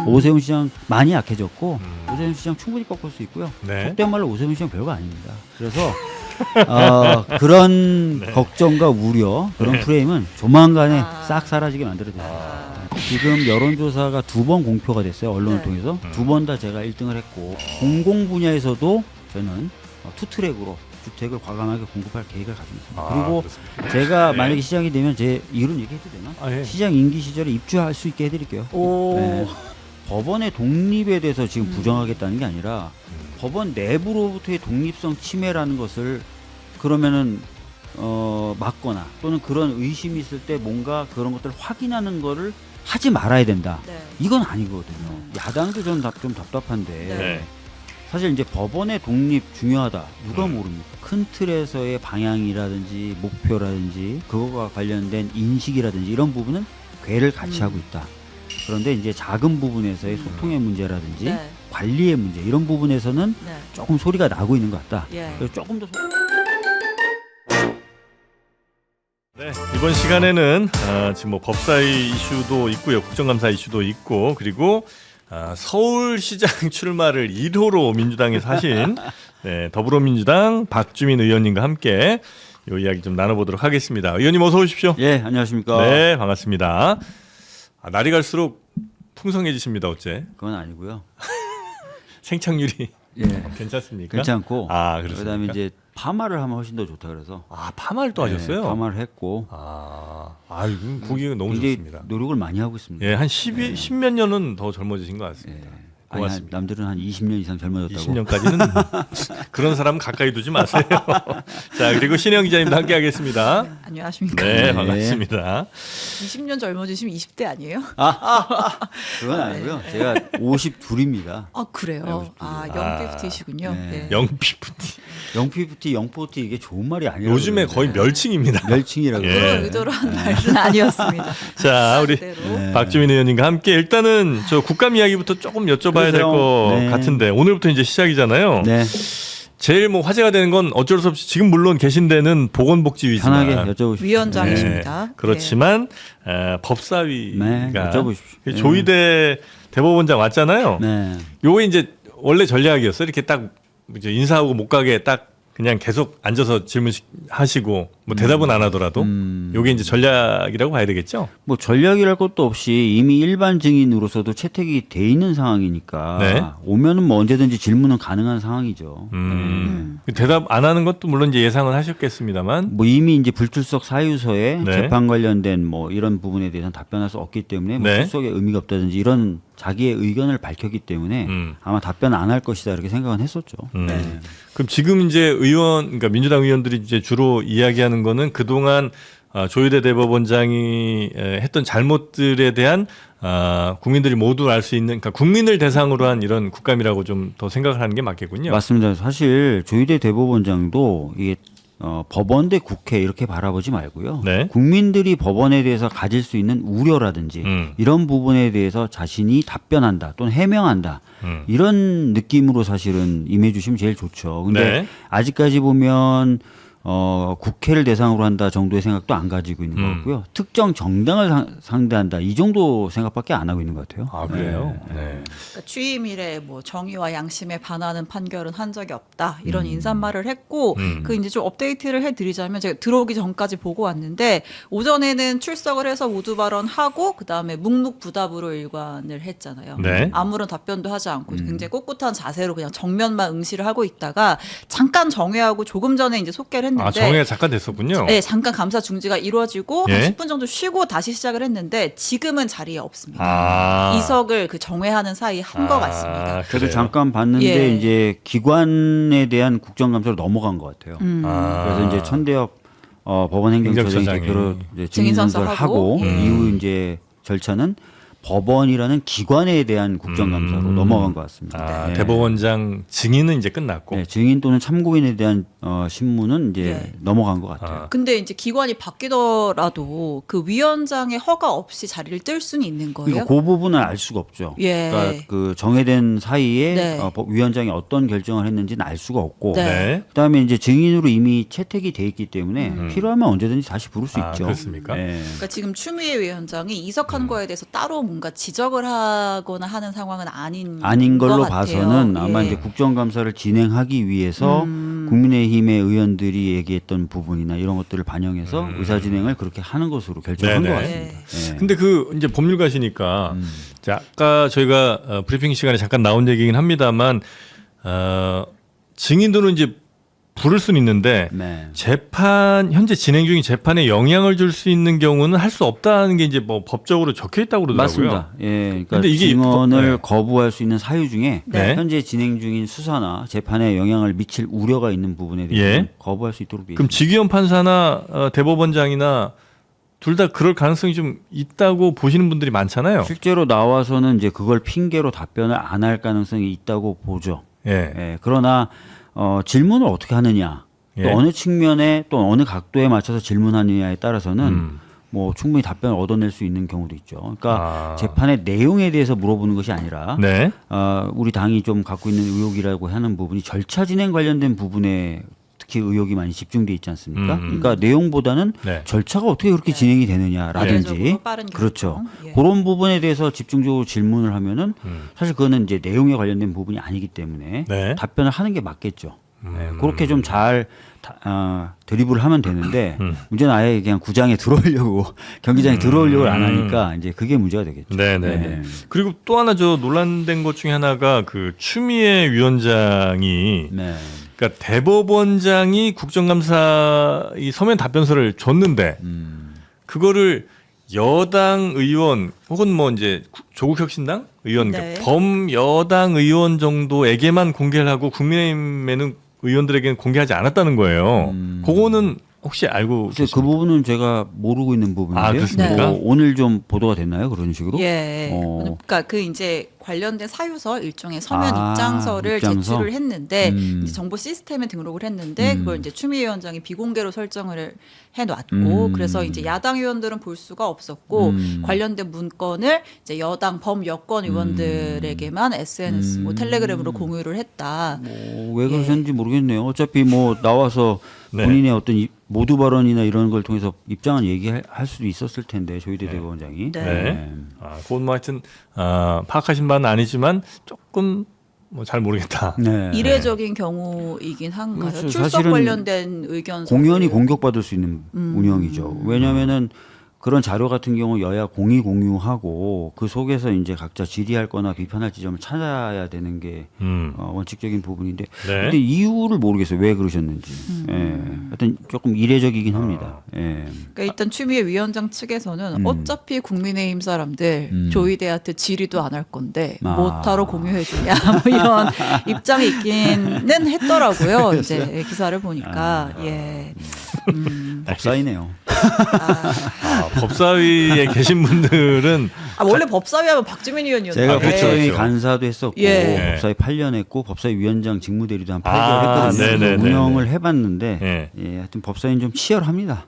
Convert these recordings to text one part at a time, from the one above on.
오세훈 시장 많이 약해졌고 오세훈 시장 충분히 꺾을 수 있고요. 네. 속된 말로 오세훈 시장 별거 아닙니다. 그래서 그런 네. 걱정과 우려 그런 프레임은 조만간에 아. 싹 사라지게 만들어야 됩니다. 지금 여론조사가 2번 공표가 됐어요. 언론을 네. 통해서 2번 다 제가 1등을 했고 공공 분야에서도 저는 투트랙으로 주택을 과감하게 공급할 계획을 가지고 있습니다. 그리고 그렇습니다. 제가 네. 만약에 시장이 되면 제 이런 얘기해도 되나? 아, 예. 시장 임기 시절에 입주할 수 있게 해드릴게요. 오. 네. 법원의 독립에 대해서 지금 부정하겠다는 게 아니라 법원 내부로부터의 독립성 침해라는 것을 그러면은 막거나 또는 그런 의심이 있을 때 뭔가 그런 것들을 확인하는 거를 하지 말아야 된다. 네. 이건 아니거든요. 야당도 저는 좀 답답한데 네. 사실 이제 법원의 독립 중요하다. 누가 모릅니까? 큰 틀에서의 방향이라든지 목표라든지 그거와 관련된 인식이라든지 이런 부분은 괴를 같이 하고 있다. 그런데 이제 작은 부분에서의 소통의 문제라든지 네. 관리의 문제 이런 부분에서는 네. 조금 소리가 나고 있는 것 같다. 예. 그래서 조금 더 네, 이번 시간에는 지금 뭐 법사위 이슈도 있고요, 국정감사 이슈도 있고, 그리고 서울시장 출마를 1호로 민주당에서 하신 네, 더불어민주당 박주민 의원님과 함께 이 이야기 좀 나눠보도록 하겠습니다. 의원님 어서 오십시오. 예, 안녕하십니까? 네, 반갑습니다. 날이 갈수록 풍성해지십니다. 어째 그건 아니고요. 생착률이 예. 괜찮습니까? 괜찮고 그렇습니까? 그다음에 이제 파마를 하면 훨씬 더 좋다 그래서 파마를 또 하셨어요? 네, 파마를 했고 이거 보기가 너무 굉장히 좋습니다. 노력을 많이 하고 있습니다. 예, 한 10몇 년은 더 젊어지신 것 같습니다. 아니, 고맙습니다. 남들은 한 20년 이상 젊어졌다고. 20년까지는 그런 사람 가까이 두지 마세요. 자, 그리고 신영 기자님도 함께 하겠습니다. 안녕하십니까. 네, 반갑습니다. 20년 젊어지시면 20대 아니에요? 그건 아니고요. 제가 52입니다. 아 그래요. 영피프티시군요. 네. 네. 영피부티. 영피프티, 영포티 이게 좋은 말이 아니에요. 요즘에 거의 멸칭입니다. 멸칭이라고. 예. 그런 의도로 한 말은 아니었습니다. 자, 우리 그대로. 박주민 의원님과 함께 일단은 저 국감 이야기부터 조금 여쭤봐야 될 것 네. 같은데 오늘부터 이제 시작이잖아요. 네, 제일 뭐 화제가 되는 건 어쩔 수 없이 지금 물론 계신 데는 보건복지위지만 편하게 여쭤보십시오. 위원장이십니다. 네, 그렇지만 법사위가 네, 여쭤보십시오. 조희대 대법원장 왔잖아요. 네. 요거 이제 원래 전략이었어요. 이렇게 딱 이제 인사하고 못 가게 딱 그냥 계속 앉아서 질문하시고 뭐 대답은 안 하더라도 요게 이제 전략이라고 봐야 되겠죠. 뭐 전략이랄 것도 없이 이미 일반 증인으로서도 채택이 돼 있는 상황이니까 네. 오면은 뭐 언제든지 질문은 가능한 상황이죠. 대답 안 하는 것도 물론 이제 예상은 하셨겠습니다만 뭐 이미 이제 불출석 사유서에 네. 재판 관련된 뭐 이런 부분에 대해서는 답변할 수 없기 때문에 뭐 네. 출석에 의미가 없다든지 이런 자기의 의견을 밝혔기 때문에 아마 답변 안 할 것이다 이렇게 생각은 했었죠. 네. 그럼 지금 이제 그러니까 민주당 의원들이 이제 주로 이야기하는 거는 그동안 조희대 대법원장이 했던 잘못들에 대한 국민들이 모두 알 수 있는, 그러니까 국민을 대상으로 한 이런 국감이라고 좀 더 생각을 하는 게 맞겠군요. 맞습니다. 사실 조희대 대법원장도 이게 법원 대 국회 이렇게 바라보지 말고요. 네. 국민들이 법원에 대해서 가질 수 있는 우려라든지 이런 부분에 대해서 자신이 답변한다 또는 해명한다 이런 느낌으로 사실은 임해주시면 제일 좋죠. 근데 네. 아직까지 보면 국회를 대상으로 한다 정도의 생각도 안 가지고 있는 것 같고요. 특정 정당을 상대한다 이 정도 생각밖에 안 하고 있는 것 같아요. 그래요? 네. 그러니까 취임 이래 뭐 정의와 양심에 반하는 판결은 한 적이 없다 이런 인사말을 했고 그 이제 좀 업데이트를 해드리자면 제가 들어오기 전까지 보고 왔는데 오전에는 출석을 해서 모두 발언하고 그 다음에 묵묵부답으로 일관을 했잖아요. 네. 아무런 답변도 하지 않고 굉장히 꿋꿋한 자세로 그냥 정면만 응시를 하고 있다가 잠깐 정회하고 조금 전에 이제 속개를 했는데 정회가 잠깐 됐었군요. 네, 잠깐 감사 중지가 이루어지고 예? 한 10분 정도 쉬고 다시 시작을 했는데 지금은 자리에 없습니다. 이석을 그 정회하는 사이 한 것 같습니다. 저도 그래요? 잠깐 봤는데 예. 이제 기관에 대한 국정감사로 넘어간 것 같아요. 그래서 이제 천대엽 법원행정처장이 행정처장이. 이제 증인 증인 선서를 하고 선서하고, 이후 이제 절차는 법원이라는 기관에 대한 국정감사로 넘어간 것 같습니다. 네. 대법원장 증인은 이제 끝났고. 네, 증인 또는 참고인에 대한 신문은 이제 네. 넘어간 것 같아요. 근데 이제 기관이 바뀌더라도 그 위원장의 허가 없이 자리를 뜰 수는 있는 거예요? 그러니까 그 부분은 알 수가 없죠. 예. 그러니까 그 정해된 사이에 네. 위원장이 어떤 결정을 했는지는 알 수가 없고 네. 네. 그다음에 이제 증인으로 이미 채택이 돼 있기 때문에 필요하면 언제든지 다시 부를 수 있죠. 그렇습니까? 네. 그러니까 지금 추미애 위원장이 이석한 거에 대해서 따로 뭔가 지적을 하거나 하는 상황은 아닌 걸로 것 같아요. 봐서는 아마 예. 이제 국정감사를 진행하기 위해서 국민의힘의 의원들이 얘기했던 부분이나 이런 것들을 반영해서 의사 진행을 그렇게 하는 것으로 결정한 네네. 것 같습니다. 예. 근데 그 이제 법률가시니까 자, 아까 저희가 브리핑 시간에 잠깐 나온 얘기긴 합니다만 증인들은 이제 부를 수는 있는데 네. 현재 진행 중인 재판에 영향을 줄 수 있는 경우는 할 수 없다는 게 이제 뭐 법적으로 적혀 있다고 그러더라고요. 맞습니다. 예, 그러니까 근데 이게 증언을 네. 거부할 수 있는 사유 중에 네. 현재 진행 중인 수사나 재판에 영향을 미칠 우려가 있는 부분에 대해서 예. 거부할 수 있도록 되어 그럼 있습니다. 지기현 판사나 대법원장이나 둘 다 그럴 가능성이 좀 있다고 보시는 분들이 많잖아요. 실제로 나와서는 이제 그걸 핑계로 답변을 안 할 가능성이 있다고 보죠. 예. 예, 그러나 질문을 어떻게 하느냐, 또 예. 어느 측면에 또 어느 각도에 맞춰서 질문하느냐에 따라서는 뭐 충분히 답변을 얻어낼 수 있는 경우도 있죠. 그러니까 재판의 내용에 대해서 물어보는 것이 아니라 네. 우리 당이 좀 갖고 있는 의혹이라고 하는 부분이 절차 진행 관련된 부분에 특히 의혹이 많이 집중돼 있지 않습니까? 그러니까 내용보다는 네. 절차가 어떻게 그렇게 진행이 되느냐라든지 이례적으로 빠른 결정. 그렇죠. 예. 그런 부분에 대해서 집중적으로 질문을 하면은 사실 그거는 이제 내용에 관련된 부분이 아니기 때문에 네. 답변을 하는 게 맞겠죠. 네, 그렇게 좀 잘 드리블을 하면 되는데 문제는 아예 그냥 구장에 들어오려고 경기장에 들어오려고 안 하니까 이제 그게 문제가 되겠죠. 네네. 네. 그리고 또 하나 저 논란된 것 중에 하나가 그 추미애 위원장이 네. 그러니까 대법원장이 국정감사 이 서면 답변서를 줬는데 그거를 여당 의원 혹은 뭐 이제 조국혁신당 의원 네. 그러니까 범여당 의원 정도에게만 공개를 하고 국민의힘에는 의원들에게는 공개하지 않았다는 거예요. 그거는 혹시 알고 글쎄, 그 계십니까? 부분은 제가 모르고 있는 부분인데 아, 그렇습니까? 오늘 좀 보도가 됐나요? 그런 식으로? 예. 그러니까 그 이제 관련된 사유서 일종의 서면 입장서를 입장서? 제출을 했는데 이제 정보 시스템에 등록을 했는데 그걸 이제 추미애 위원장이 비공개로 설정을 해놨고 그래서 이제 야당 의원들은 볼 수가 없었고 관련된 문건을 이제 여당 범여권 의원들에게만 SNS 뭐 텔레그램으로 공유를 했다. 왜 그러셨는지 모르겠네요. 어차피 뭐 나와서 네. 본인의 어떤 모두 발언이나 이런 걸 통해서 입장을 얘기할 수도 있었을 텐데 조희대 대법원장이. 네. 네. 그건 뭐 하여튼 파악하신 바는 아니지만 조금 뭐 잘 모르겠다. 네. 이례적인 경우이긴 한가요? 그렇죠. 출석 사실은 관련된 의견 공연히 공격받을 수 있는 운영이죠. 왜냐하면은 그런 자료 같은 경우 여야 공의 공유하고 그 속에서 이제 각자 질의할 거나 비판할 지점을 찾아야 되는 게 원칙적인 부분인데 네. 근데 이유를 모르겠어요. 왜 그러셨는지. 예. 하여튼 조금 이례적이긴 합니다. 예. 그러니까 일단 추미애 위원장 측에서는 어차피 국민의힘 사람들 조희대한테 질의도 안 할 건데 아. 뭐하러 공유해주냐 뭐 이런 입장이 있기는 했더라고요. 이제 기사를 보니까 예. 법사이네요. 법사위에 계신 분들은 원래 법사위 하면 박주민 의원이었는데 제가 그렇죠, 법사위 그렇죠. 간사도 했었고 예. 법사위 8년 했고 법사위 위원장 직무대리도 한 8개월 아, 했거든요. 네네네네. 운영을 해봤는데 예. 예, 하여튼 법사위는 좀 치열합니다.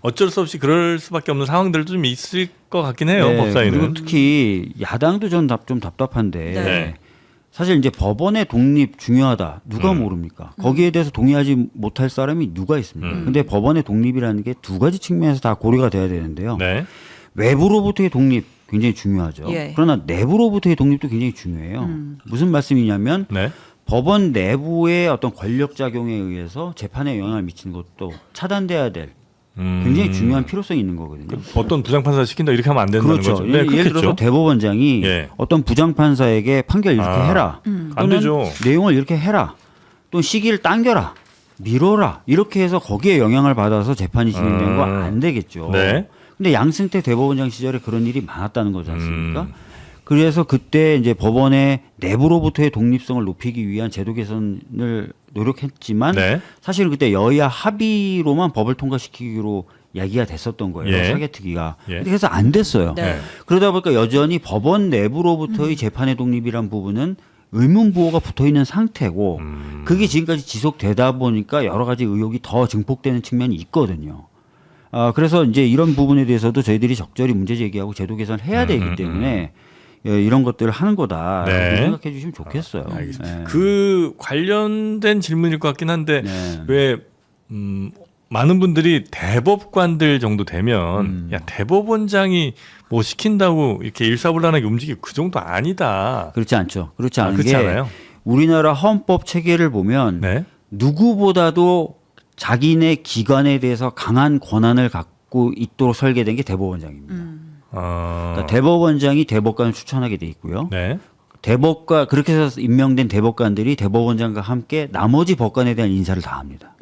어쩔 수 없이 그럴 수밖에 없는 상황들도 좀 있을 것 같긴 해요. 네, 법사위는. 그리고 특히 야당도 좀 답답한데 네. 사실 이제 법원의 독립 중요하다. 누가 모릅니까? 거기에 대해서 동의하지 못할 사람이 누가 있습니까? 근데 법원의 독립이라는 게 두 가지 측면에서 다 고려가 돼야 되는데요. 네. 외부로부터의 독립 굉장히 중요하죠. 예. 그러나 내부로부터의 독립도 굉장히 중요해요. 무슨 말씀이냐면 네. 법원 내부의 어떤 권력 작용에 의해서 재판에 영향을 미치는 것도 차단돼야 될 굉장히 중요한 필요성이 있는 거거든요. 어떤 부장판사 시킨다 이렇게 하면 안 된다는 그렇죠. 거죠. 네, 예를 그렇겠죠. 들어서 대법원장이 예. 어떤 부장판사에게 판결 이렇게 해라. 안 또는 되죠. 내용을 이렇게 해라. 또 시기를 당겨라. 미뤄라. 이렇게 해서 거기에 영향을 받아서 재판이 진행된 거 안 되겠죠. 네. 근데 양승태 대법원장 시절에 그런 일이 많았다는 거지 않습니까? 그래서 그때 이제 법원의 내부로부터의 독립성을 높이기 위한 제도 개선을 노력했지만 네. 사실은 그때 여야 합의로만 법을 통과시키기로 얘기가 됐었던 거예요. 예. 사개특위가. 예. 그래서 안 됐어요. 네. 그러다 보니까 여전히 법원 내부로부터의 재판의 독립이란 부분은 의문부호가 붙어 있는 상태고 그게 지금까지 지속되다 보니까 여러 가지 의혹이 더 증폭되는 측면이 있거든요. 그래서 이제 이런 부분에 대해서도 저희들이 적절히 문제 제기하고 제도 개선을 해야 되기 때문에 이런 것들을 하는 거다. 네. 생각해 주시면 좋겠어요. 알겠습니다. 네. 그 관련된 질문일 것 같긴 한데 네. 왜 많은 분들이 대법관들 정도 되면 야 대법원장이 뭐 시킨다고 이렇게 일사불란하게 움직이고 그 정도 아니다. 그렇지 않죠. 그렇지 않은 그렇지 게 않아요? 우리나라 헌법 체계를 보면 네. 누구보다도 자기네 기관에 대해서 강한 권한을 갖고 있도록 설계된 게 대법원장입니다. 그러니까 대법원장이 대법관을 추천하게 돼 있고요. 네. 대법관 그렇게 해서 임명된 대법관들이 대법원장과 함께 나머지 법관에 대한 인사를 다 합니다.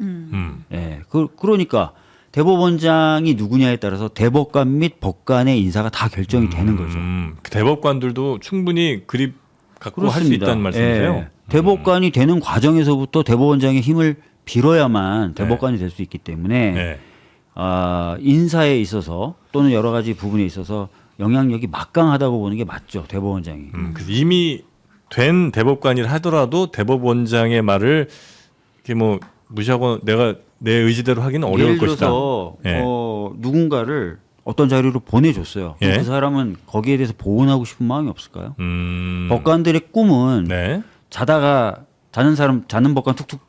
예, 그러니까 대법원장이 누구냐에 따라서 대법관 및 법관의 인사가 다 결정이 되는 거죠. 그 대법관들도 충분히 그립 갖고 할 수 있다는 말씀이세요? 예, 대법관이 되는 과정에서부터 대법원장의 힘을 빌어야만 대법관이 될 수 있기 때문에 네. 인사에 있어서 또는 여러 가지 부분에 있어서 영향력이 막강하다고 보는 게 맞죠. 대법원장이. 그래서 이미 된 대법관이라 하더라도 대법원장의 말을 이렇게 뭐 무시하고 내가 내 의지대로 하기는 어려울 예를 것이다. 들어서 예. 누군가를 어떤 자료를 보내줬어요. 그럼 예. 그 사람은 거기에 대해서 보온하고 싶은 마음이 없을까요? 법관들의 꿈은 네. 자다가 자는 법관 툭툭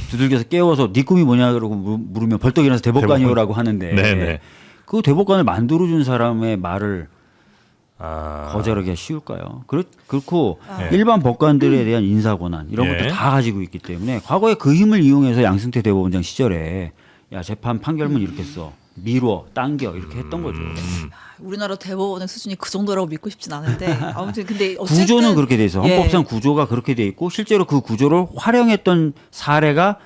두들겨서 깨워서 네 꿈이 뭐냐 그러고 물으면 벌떡 일어나서 대법관이요라고 하는데 네네. 그 대법관을 만들어준 사람의 말을 아. 거절하기가 쉬울까요? 그렇고 예. 일반 법관들에 대한 인사 권한 이런 예. 것도 다 가지고 있기 때문에 과거에 그 힘을 이용해서 양승태 대법원장 시절에 야 재판 판결문 이렇게 써 미뤄 당겨 이렇게 했던 거죠. 우리나라 대법원의 수준이 그 정도라고 믿고 싶진 않은데 아무튼 근데 어쨌든 구조는 그렇게 돼 있어. 예. 헌법상 구조가 그렇게 돼 있고 실제로 그 구조를 활용했던 사례가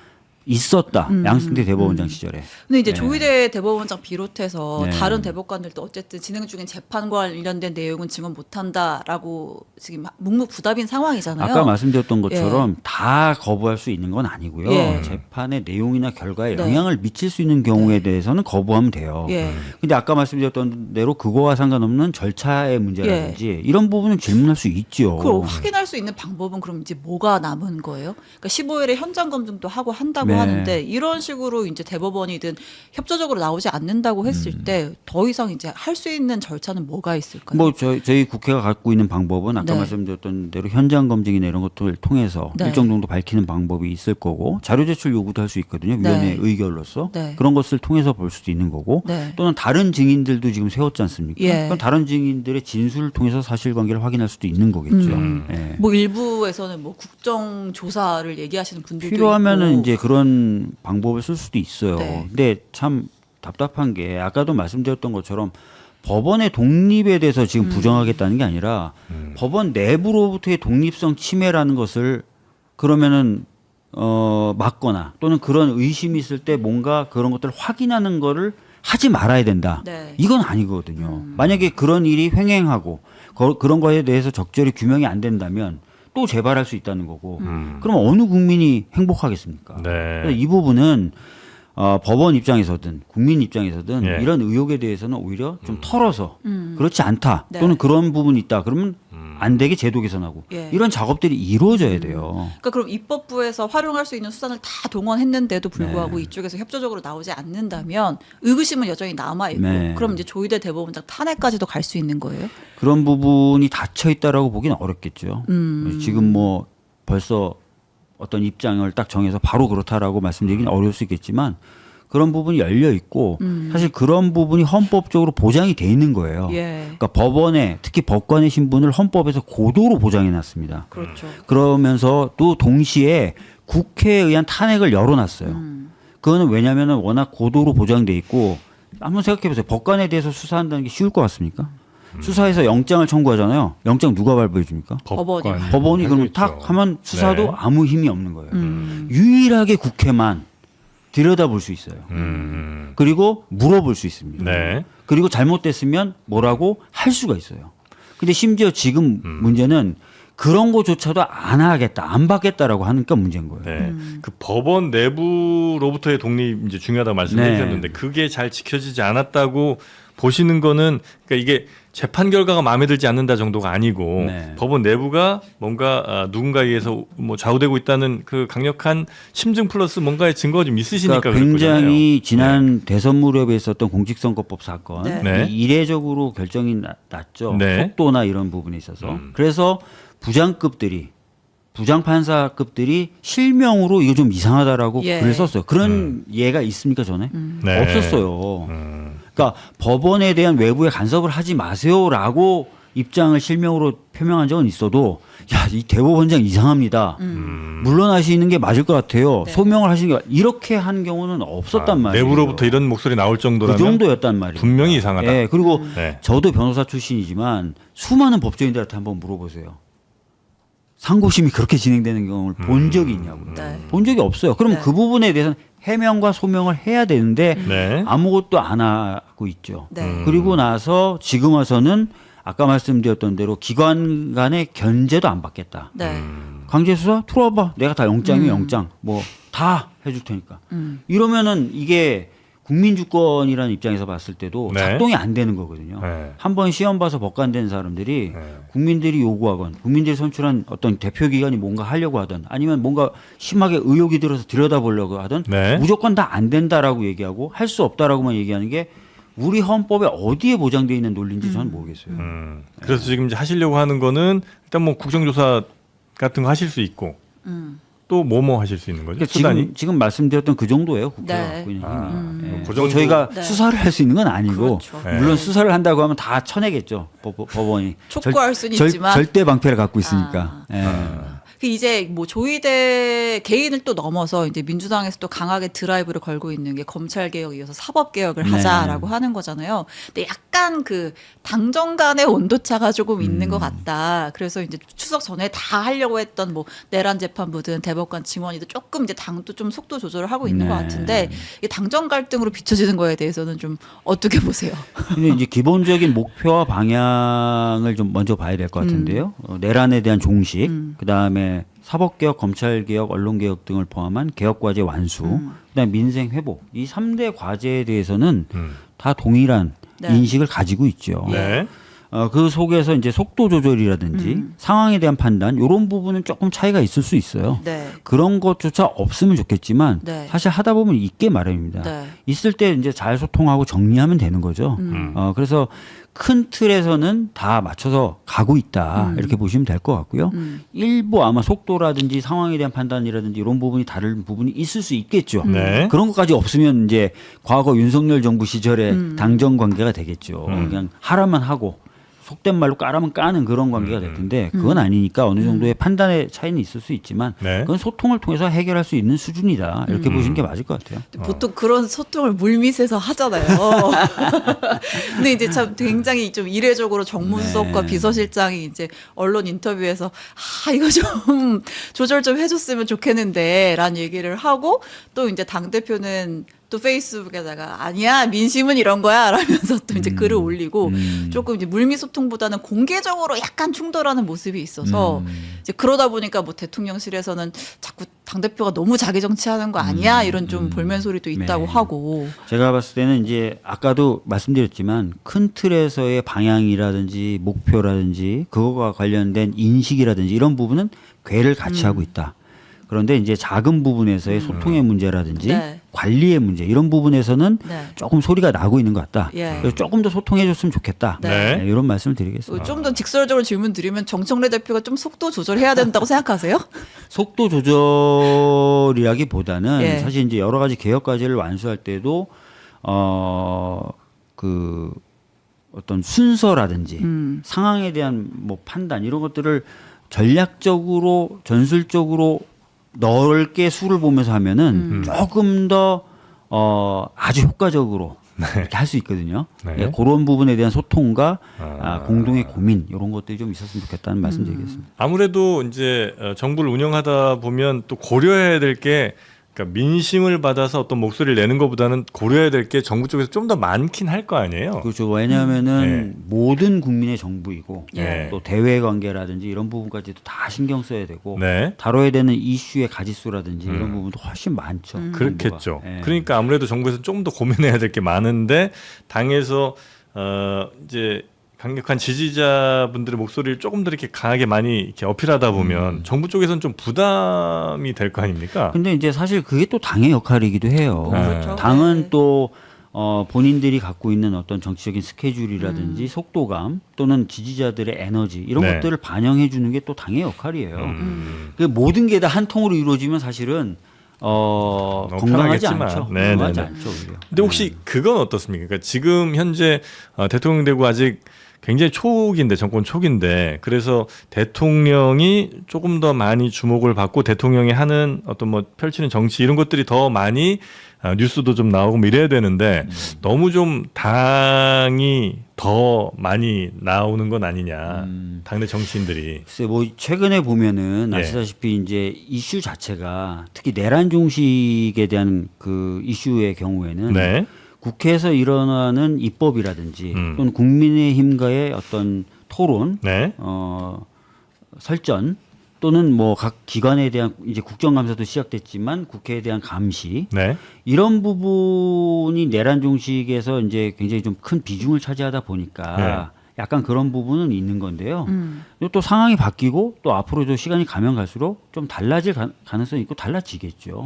있었다. 양승태 대법원장 시절에. 근데 이제 네. 조희대 대법원장 비롯해서 네. 다른 대법관들도 어쨌든 진행 중인 재판과 관련된 내용은 증언 못한다라고 지금 묵묵부답인 상황이잖아요. 아까 말씀드렸던 것처럼 다 거부할 수 있는 건 아니고요. 예. 재판의 내용이나 결과에 네. 영향을 미칠 수 있는 경우에 대해서는 거부하면 돼요. 예. 근데 아까 말씀드렸던 대로 그거와 상관없는 절차의 문제라든지 이런 부분은 질문할 수 있죠. 그걸 확인할 수 있는 방법은 그럼 이제 뭐가 남은 거예요? 그러니까 15일에 현장 검증도 하고 한다고 네. 하는데 이런 식으로 이제 대법원이든 협조적으로 나오지 않는다고 했을 때 더 이상 이제 할 수 있는 절차는 뭐가 있을까요? 뭐 저희 국회가 갖고 있는 방법은 아까 네. 말씀드렸던 대로 현장 검증이나 이런 것들을 통해서 네. 일정 정도 밝히는 방법이 있을 거고 자료 제출 요구도 할 수 있거든요. 위원회 네. 의결로서 네. 그런 것을 통해서 볼 수도 있는 거고 네. 또는 다른 증인들도 지금 세웠지 않습니까? 예. 그럼 다른 증인들의 진술을 통해서 사실관계를 확인할 수도 있는 거겠죠. 예. 뭐 일부에서는 뭐 국정조사를 얘기하시는 분들도 필요하면은 있고. 이제 그런 방법을 쓸 수도 있어요. 네. 근데 참 답답한 게 아까도 말씀드렸던 것처럼 법원의 독립에 대해서 지금 부정하겠다는 게 아니라 법원 내부로부터의 독립성 침해라는 것을 그러면은 막거나 또는 그런 의심이 있을 때 뭔가 그런 것들을 확인하는 거를 하지 말아야 된다. 네. 이건 아니거든요. 만약에 그런 일이 횡행하고 그런 거에 대해서 적절히 규명이 안 된다면 또 재발할 수 있다는 거고. 그럼 어느 국민이 행복하겠습니까? 네. 그래서 이 부분은 법원 입장에서든 국민 입장에서든 예. 이런 의혹에 대해서는 오히려 좀 털어서 그렇지 않다 네. 또는 그런 부분이 있다 그러면 안 되게 제도 개선하고 예. 이런 작업들이 이루어져야 돼요. 그러니까 그럼 입법부에서 활용할 수 있는 수단을 다 동원했는데도 불구하고 네. 이쪽에서 협조적으로 나오지 않는다면 의구심은 여전히 남아 있고 네. 그럼 이제 조희대 대법원장 탄핵까지도 갈 수 있는 거예요? 그런 부분이 닫혀 있다라고 보기는 어렵겠죠. 지금 뭐 벌써 어떤 입장을 딱 정해서 바로 그렇다라고 말씀드리기는 어려울 수 있겠지만 그런 부분이 열려 있고 사실 그런 부분이 헌법적으로 보장이 돼 있는 거예요. 예. 그러니까 법원의 특히 법관의 신분을 헌법에서 고도로 보장해 놨습니다. 그렇죠. 그러면서 또 동시에 국회에 의한 탄핵을 열어놨어요. 그거는 왜냐하면 워낙 고도로 보장돼 있고 한번 생각해 보세요. 법관에 대해서 수사한다는 게 쉬울 것 같습니까? 수사해서 영장을 청구하잖아요. 영장 누가 발부해 줍니까? 법원이. 법원이 그러면 하겠죠. 탁 하면 수사도 네. 아무 힘이 없는 거예요. 유일하게 국회만 들여다볼 수 있어요. 그리고 물어볼 수 있습니다. 네. 그리고 잘못됐으면 뭐라고 할 수가 있어요. 근데 심지어 지금 문제는 그런 거조차도 안 하겠다, 안 받겠다라고 하니까 문제인 거예요. 네. 그 법원 내부로부터의 독립 이제 중요하다고 말씀해 주셨는데 그게 잘 지켜지지 않았다고 보시는 거는 그러니까 이게 재판 결과가 마음에 들지 않는다 정도가 아니고 네. 법원 내부가 뭔가 누군가에 의해서 뭐 좌우되고 있다는 그 강력한 심증 플러스 뭔가의 증거가 좀 있으시니까 그러니까 그럴 거잖아요. 굉장히 지난 대선 무렵에 있었던 공직선거법 사건 네. 네. 이례적으로 결정이 났죠. 네. 속도나 이런 부분에 있어서. 그래서 부장급들이 부장판사급들이 실명으로 이거 좀 이상하다라고 예. 글을 썼어요. 그런 예가 있습니까 전에? 네. 없었어요. 그러니까 법원에 대한 외부의 간섭을 하지 마세요라고 입장을 실명으로 표명한 적은 있어도 야, 이 대법원장 이상합니다. 물러나시는 게 맞을 것 같아요. 네. 소명을 하시는 게 이렇게 한 경우는 없었단 말이에요. 내부로부터 이런 목소리 나올 그 정도라면 정도였단 말이에요. 분명히 이상하다. 예, 그리고 네. 저도 변호사 출신이지만 수많은 법조인들한테 한번 물어보세요. 상고심이 그렇게 진행되는 경우를 본 적이 있냐고요. 네. 본 적이 없어요. 그럼 네. 그 부분에 대해서는 해명과 소명을 해야 되는데 네. 아무것도 안 하고 있죠. 네. 그리고 나서 지금 와서는 아까 말씀드렸던 대로 기관 간의 견제도 안 받겠다. 네. 강제 수사 들어와봐. 내가 다 영장이면 영장 뭐 다 해줄 테니까. 이러면은 이게 국민주권이라는 입장에서 봤을 때도 네. 작동이 안 되는 거거든요. 네. 한번 시험 봐서 법관된 사람들이 네. 국민들이 요구하건 국민들이 선출한 어떤 대표기관이 뭔가 하려고 하든 아니면 뭔가 심하게 의혹이 들어서 들여다보려고 하든 네. 무조건 다 안 된다라고 얘기하고 할 수 없다라고만 얘기하는 게 우리 헌법에 어디에 보장되어 있는 논리인지 저는 모르겠어요. 그래서 지금 이제 하시려고 하는 거는 일단 뭐 국정조사 같은 거 하실 수 있고 또 뭐뭐 하실 수 있는 거죠? 그러니까 수단이? 지금 말씀드렸던 그 정도예요. 국회가 네. 갖고 있는 힘이. 예. 그 뭐 정도- 저희가 네. 수사를 할 수 있는 건 아니고 그렇죠. 네. 물론 수사를 한다고 하면 다 쳐내겠죠. 법원이. 촉구할 수는 있지만. 절대 방패를 갖고 있으니까. 예. 그 이제 뭐 조희대 개인을 또 넘어서 이제 민주당에서 또 강하게 드라이브를 걸고 있는 게 검찰 개혁에 이어서 사법 개혁을 네. 하자라고 하는 거잖아요. 근데 약간 그 당정 간의 온도차가 조금 있는 것 같다. 그래서 이제 추석 전에 다 하려고 했던 뭐 내란 재판부든 대법관 증언이든 조금 이제 당도 좀 속도 조절을 하고 있는 네. 것 같은데 이 당정 갈등으로 비춰지는 거에 대해서는 좀 어떻게 보세요? 근데 이제 기본적인 목표와 방향을 좀 먼저 봐야 될 것 같은데요. 내란에 대한 종식, 그 다음에 사법개혁, 검찰개혁, 언론개혁 등을 포함한 개혁과제 완수, 그다음에 민생 회복 이 3대 과제에 대해서는 다 동일한 네. 인식을 가지고 있죠. 네. 그 속에서 이제 속도 조절이라든지 상황에 대한 판단 이런 부분은 조금 차이가 있을 수 있어요. 네. 그런 것조차 없으면 좋겠지만 네. 사실 하다 보면 있게 마련입니다. 네. 있을 때 이제 잘 소통하고 정리하면 되는 거죠. 그래서 큰 틀에서는 다 맞춰서 가고 있다 이렇게 보시면 될 것 같고요. 일부 아마 속도라든지 상황에 대한 판단이라든지 이런 부분이 다른 부분이 있을 수 있겠죠. 네. 그런 것까지 없으면 이제 과거 윤석열 정부 시절에 당정 관계가 되겠죠. 그냥 하라면 하고 속된 말로 까라면 까는 그런 관계가 될 텐데 그건 아니니까 어느 정도의 판단의 차이는 있을 수 있지만 네. 그건 소통을 통해서 해결할 수 있는 수준이다 이렇게 보시는 게 맞을 것 같아요. 보통 그런 소통을 물밑에서 하잖아요. 근데 이제 참 굉장히 좀 이례적으로 정무수석과 네. 비서실장이 이제 언론 인터뷰에서 이거 좀 조절 좀 해줬으면 좋겠는데라는 얘기를 하고 또 이제 당 대표는 또 페이스북에다가 아니야 민심은 이런 거야 라면서 또 이제 글을 올리고 조금 이제 물밑 소통보다는 공개적으로 약간 충돌하는 모습이 있어서 이제 그러다 보니까 뭐 대통령실에서는 자꾸 당 대표가 너무 자기 정치하는 거 아니야 이런 좀 볼멘 소리도 있다고 네. 하고 제가 봤을 때는 이제 아까도 말씀드렸지만 큰 틀에서의 방향이라든지 목표라든지 그거와 관련된 인식이라든지 이런 부분은 궤를 같이 하고 있다. 그런데 이제 작은 부분에서의 소통의 문제라든지 네. 관리의 문제 이런 부분에서는 네. 조금 소리가 나고 있는 것 같다. 예. 그래서 조금 더 소통해줬으면 좋겠다. 네. 네, 이런 말씀을 드리겠습니다. 좀 더 직설적으로 질문 드리면 정청래 대표가 좀 속도 조절해야 된다고 생각하세요? 속도 조절이라기보다는 예. 사실 이제 여러 가지 개혁 과제를 완수할 때도 그 어떤 순서라든지 상황에 대한 뭐 판단 이런 것들을 전략적으로 전술적으로 넓게 수를 보면서 하면은 조금 더 아주 효과적으로 이렇게 할 수 있거든요. 네. 예, 그런 부분에 대한 소통과 공동의 고민 이런 것들이 좀 있었으면 좋겠다는 말씀드리겠습니다. 아무래도 이제 정부를 운영하다 보면 또 고려해야 될 게 그러니까 민심을 받아서 어떤 목소리를 내는 것보다는 고려해야 될 게 정부 쪽에서 좀 더 많긴 할 거 아니에요. 그렇죠. 왜냐하면은 모든 국민의 정부이고 예. 또 대외 관계라든지 이런 부분까지도 다 신경 써야 되고 네. 다뤄야 되는 이슈의 가지수라든지 이런 부분도 훨씬 많죠. 그렇겠죠. 정부가. 예. 그러니까 아무래도 정부에서 좀 더 고민해야 될 게 많은데 당에서 이제 강력한 지지자분들의 목소리를 조금 더 이렇게 강하게 많이 이렇게 어필하다 보면 정부 쪽에서는 좀 부담이 될 거 아닙니까? 근데 이제 사실 그게 또 당의 역할이기도 해요. 그렇죠. 당은 네. 또 본인들이 갖고 있는 어떤 정치적인 스케줄이라든지 속도감 또는 지지자들의 에너지 이런 네. 것들을 반영해 주는 게 또 당의 역할이에요. 그 모든 게 다 한 통으로 이루어지면 사실은 건강하지 편하겠지만. 않죠. 네, 건강하지 네, 네. 않죠. 오히려. 근데 혹시 그건 어떻습니까? 그러니까 지금 현재 대통령 되고 아직 굉장히 초기인데 정권 초기인데 그래서 대통령이 조금 더 많이 주목을 받고 대통령이 하는 어떤 뭐 펼치는 정치 이런 것들이 더 많이 뉴스도 좀 나오고 뭐 이래야 되는데 너무 좀 당이 더 많이 나오는 건 아니냐 당내 정치인들이. 글쎄 뭐 최근에 보면은 예. 아시다시피 이제 이슈 자체가 특히 내란 종식에 대한 그 이슈의 경우에는 네. 국회에서 일어나는 입법이라든지 음. 또는 국민의힘과의 어떤 토론, 네. 설전 또는 뭐 각 기관에 대한 이제 국정감사도 시작됐지만 국회에 대한 감시 네. 이런 부분이 내란 종식에서 이제 굉장히 좀 큰 비중을 차지하다 보니까 약간 그런 부분은 있는 건데요. 또 상황이 바뀌고 또 앞으로도 시간이 가면 갈수록 좀 달라질 가능성이 있고 달라지겠죠.